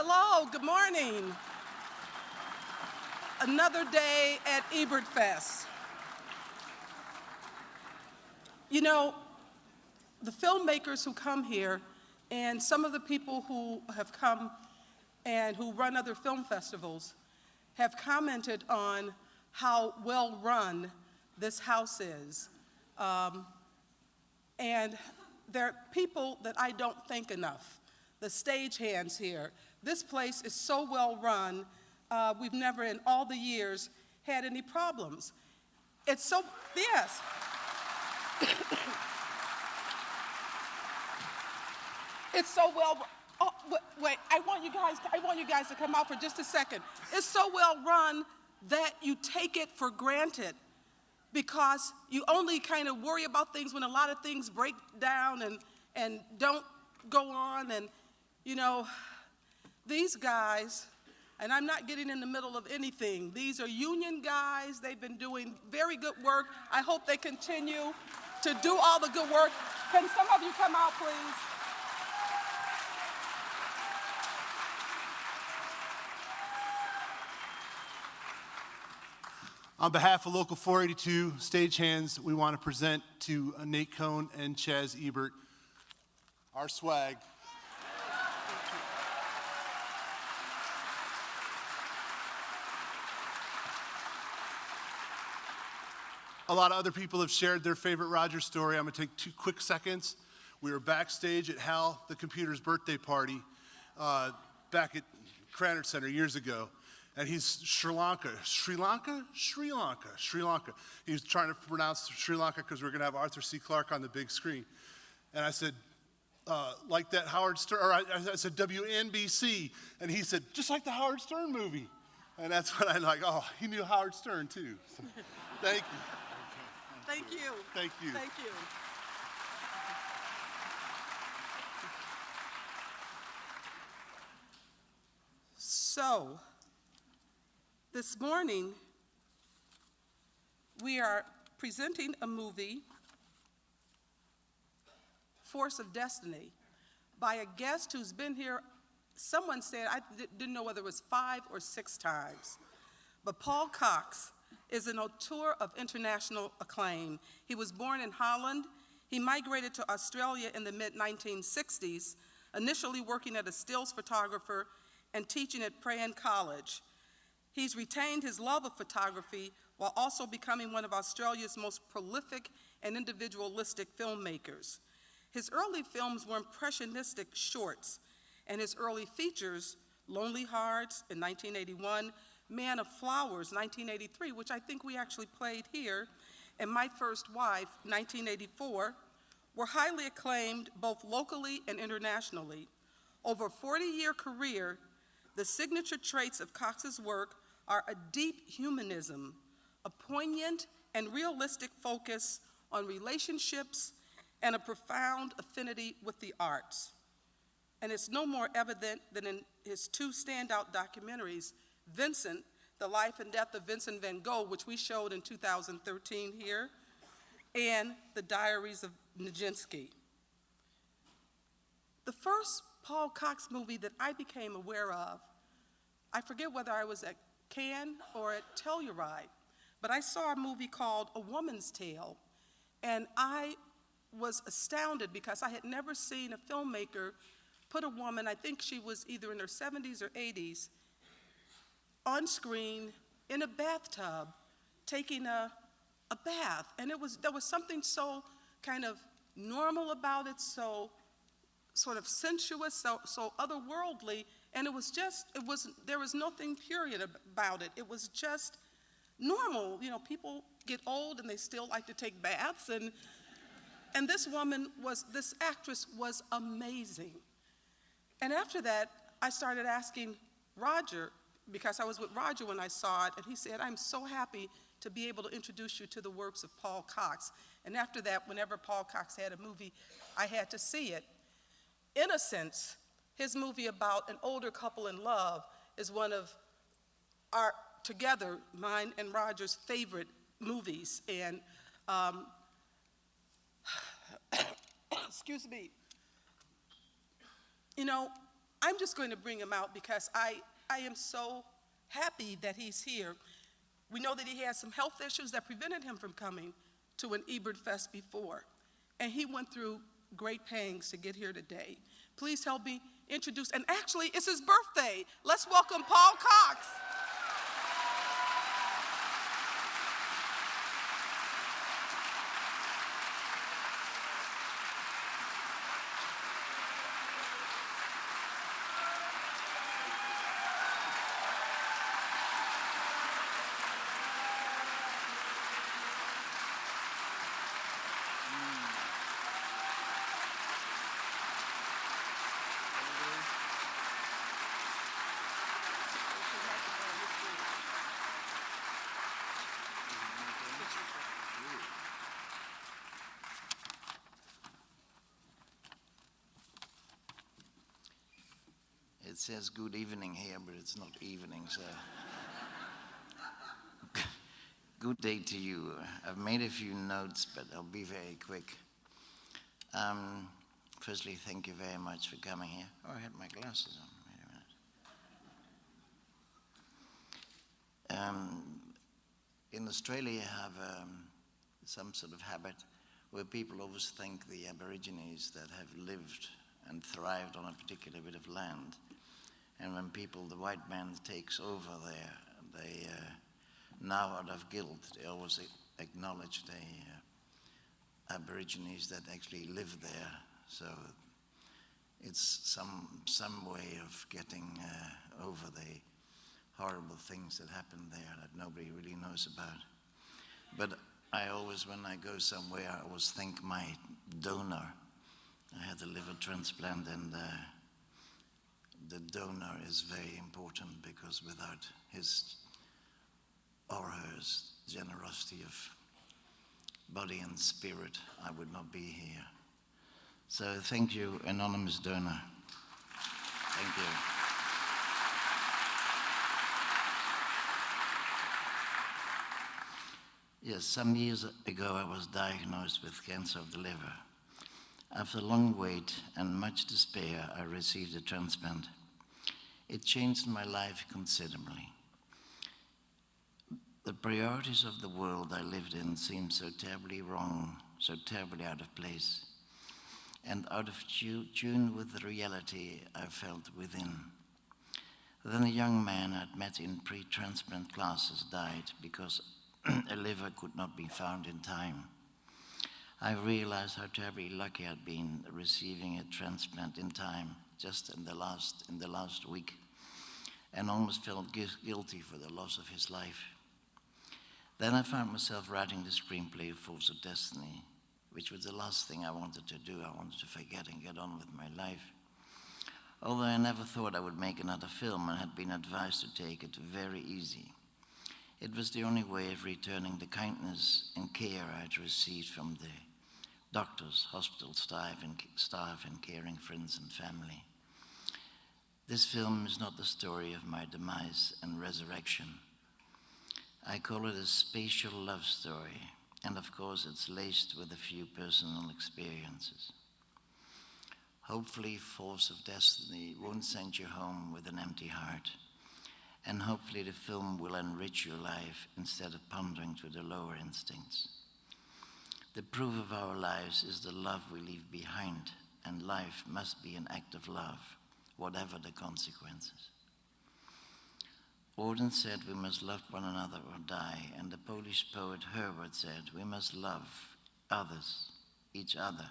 Hello, good morning. Another day at Ebertfest. You know, the filmmakers who come here and some of the people who have come and who run other film festivals have commented on how well run this house is. And there are people that I don't thank enough. The stagehands here. This place is so well run, we've never in all the years had any problems. It's so, yes. It's so well, oh, wait, I want you guys to come out for just a second. It's so well run that you take it for granted because you only kind of worry about things when a lot of things break down and don't go on. And, you know, these guys, and I'm not getting in the middle of anything, these are union guys. They've been doing very good work. I hope they continue to do all the good work. Can some of you come out, please? On behalf of Local 482 Stagehands, we want to present to Nate Cohn and Chaz Ebert our swag. A lot of other people have shared their favorite Roger story. I'm going to take 2 quick seconds. We were backstage at Hal the Computer's birthday party back at Cranard Center years ago. And he's Sri Lanka. He's trying to pronounce Sri Lanka because we're going to have Arthur C. Clarke on the big screen. And I said, like that Howard Stern, or I said WNBC. And he said, just like the Howard Stern movie. And that's when I'm like, oh, he knew Howard Stern too. So, thank you. Thank you. Thank you. Thank you. So, this morning, we are presenting a movie, Force of Destiny, by a guest who's been here, someone said, I didn't know whether it was 5 or 6 times, but Paul Cox is an auteur of international acclaim. He was born in Holland. He migrated to Australia in the mid-1960s, initially working as a stills photographer and teaching at Prayan College. He's retained his love of photography while also becoming one of Australia's most prolific and individualistic filmmakers. His early films were impressionistic shorts, and his early features, Lonely Hearts in 1981, Man of Flowers, 1983, which I think we actually played here, and My First Wife, 1984, were highly acclaimed both locally and internationally. Over a 40-year career, the signature traits of Cox's work are a deep humanism, a poignant and realistic focus on relationships, and a profound affinity with the arts. And it's no more evident than in his 2 standout documentaries, Vincent, The Life and Death of Vincent van Gogh, which we showed in 2013 here, and The Diaries of Nijinsky. The first Paul Cox movie that I became aware of, I forget whether I was at Cannes or at Telluride, but I saw a movie called A Woman's Tale, and I was astounded because I had never seen a filmmaker put a woman, I think she was either in her 70s or 80s, on screen in a bathtub taking a bath. And there was something so kind of normal about it, so sort of sensuous, so otherworldly, and there was nothing prurient about it. It was just normal. You know, people get old and they still like to take baths, and this actress was amazing. And after that, I started asking Roger, because I was with Roger when I saw it, and he said, I'm so happy to be able to introduce you to the works of Paul Cox. And after that, whenever Paul Cox had a movie, I had to see it. Innocence, his movie about an older couple in love, is one of our, together, mine and Roger's favorite movies. And excuse me. You know, I'm just going to bring him out because I am so happy that he's here. We know that he had some health issues that prevented him from coming to an Ebertfest before, and he went through great pangs to get here today. Please help me introduce, and actually, it's his birthday. Let's welcome Paul Cox. It says good evening here, but it's not evening, so. Good day to you. I've made a few notes, but I'll be very quick. Firstly, thank you very much for coming here. Oh, I had my glasses on. Wait a minute. In Australia, you have some sort of habit where people always think the Aborigines that have lived and thrived on a particular bit of land. And when the white man takes over there, they, now out of guilt, they always acknowledge the Aborigines that actually live there. So it's some way of getting over the horrible things that happened there that nobody really knows about. But I always, when I go somewhere, I always think my donor. I had a liver transplant, and the donor is very important, because without his or her generosity of body and spirit, I would not be here. So thank you, anonymous donor. Thank you. Yes, some years ago I was diagnosed with cancer of the liver. After a long wait and much despair, I received a transplant. It changed my life considerably. The priorities of the world I lived in seemed so terribly wrong, so terribly out of place, and out of tune with the reality I felt within. Then a young man I'd met in pre-transplant classes died because a liver could not be found in time. I realized how terribly lucky I'd been receiving a transplant in time, just in the last week, and almost felt guilty for the loss of his life. Then I found myself writing the screenplay of Force of Destiny, which was the last thing I wanted to do. I wanted to forget and get on with my life. Although I never thought I would make another film and had been advised to take it very easy. It was the only way of returning the kindness and care I'd received from the doctors, hospital staff, and caring friends and family. This film is not the story of my demise and resurrection. I call it a spatial love story, and of course it's laced with a few personal experiences. Hopefully, Force of Destiny won't send you home with an empty heart, and hopefully the film will enrich your life instead of pondering to the lower instincts. The proof of our lives is the love we leave behind, and life must be an act of love, whatever the consequences. Auden said we must love one another or die, and the Polish poet Herbert said we must love others, each other.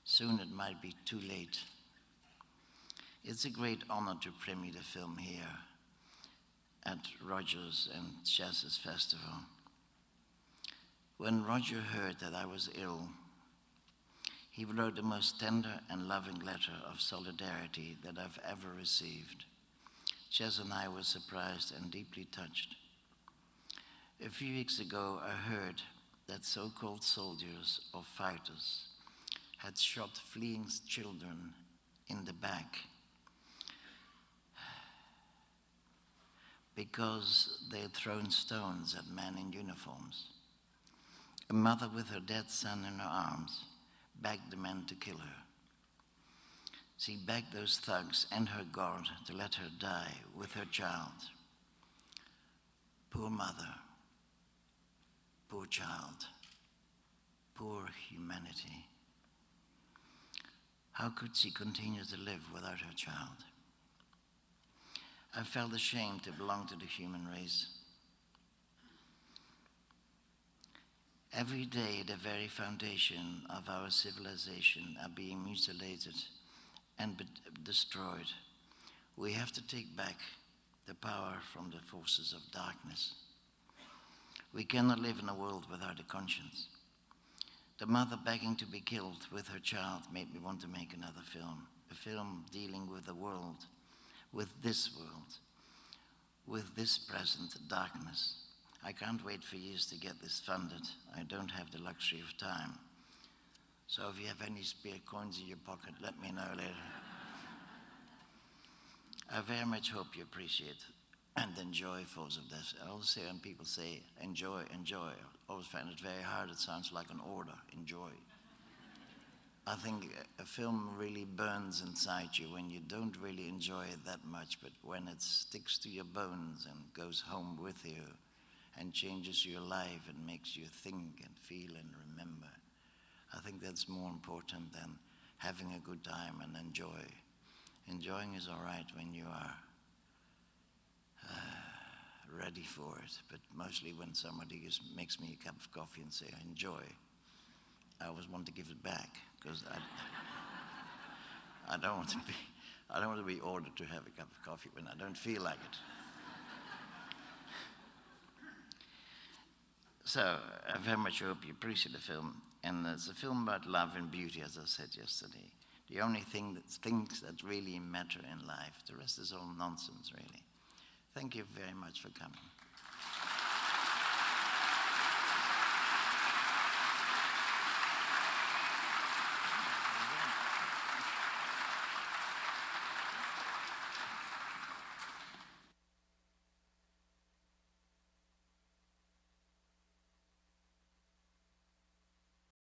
Soon it might be too late. It's a great honor to premiere the film here at Rogers and Chess's Festival. When Roger heard that I was ill, he wrote the most tender and loving letter of solidarity that I've ever received. Chess and I were surprised and deeply touched. A few weeks ago, I heard that so-called soldiers or fighters had shot fleeing children in the back because they had thrown stones at men in uniforms. A mother with her dead son in her arms begged the men to kill her. She begged those thugs and her God to let her die with her child. Poor mother, poor child, poor humanity. How could she continue to live without her child? I felt ashamed to belong to the human race. Every day, the very foundation of our civilization are being mutilated and destroyed. We have to take back the power from the forces of darkness. We cannot live in a world without a conscience. The mother begging to be killed with her child made me want to make another film, a film dealing with the world, with this present darkness. I can't wait for years to get this funded. I don't have the luxury of time. So if you have any spare coins in your pocket, let me know later. I very much hope you appreciate and enjoy Force of Death. I always say when people say, enjoy, enjoy, I always find it very hard. It sounds like an order, enjoy. I think a film really burns inside you when you don't really enjoy it that much, but when it sticks to your bones and goes home with you and changes your life and makes you think and feel and remember, I think that's more important than having a good time and enjoy. Enjoying is all right when you are ready for it, but mostly when somebody makes me a cup of coffee and say, enjoy, I always want to give it back, because I don't want to be ordered to have a cup of coffee when I don't feel like it. So I very much hope you appreciate the film, and it's a film about love and beauty, as I said yesterday. The only things that really matter in life, the rest is all nonsense, really. Thank you very much for coming.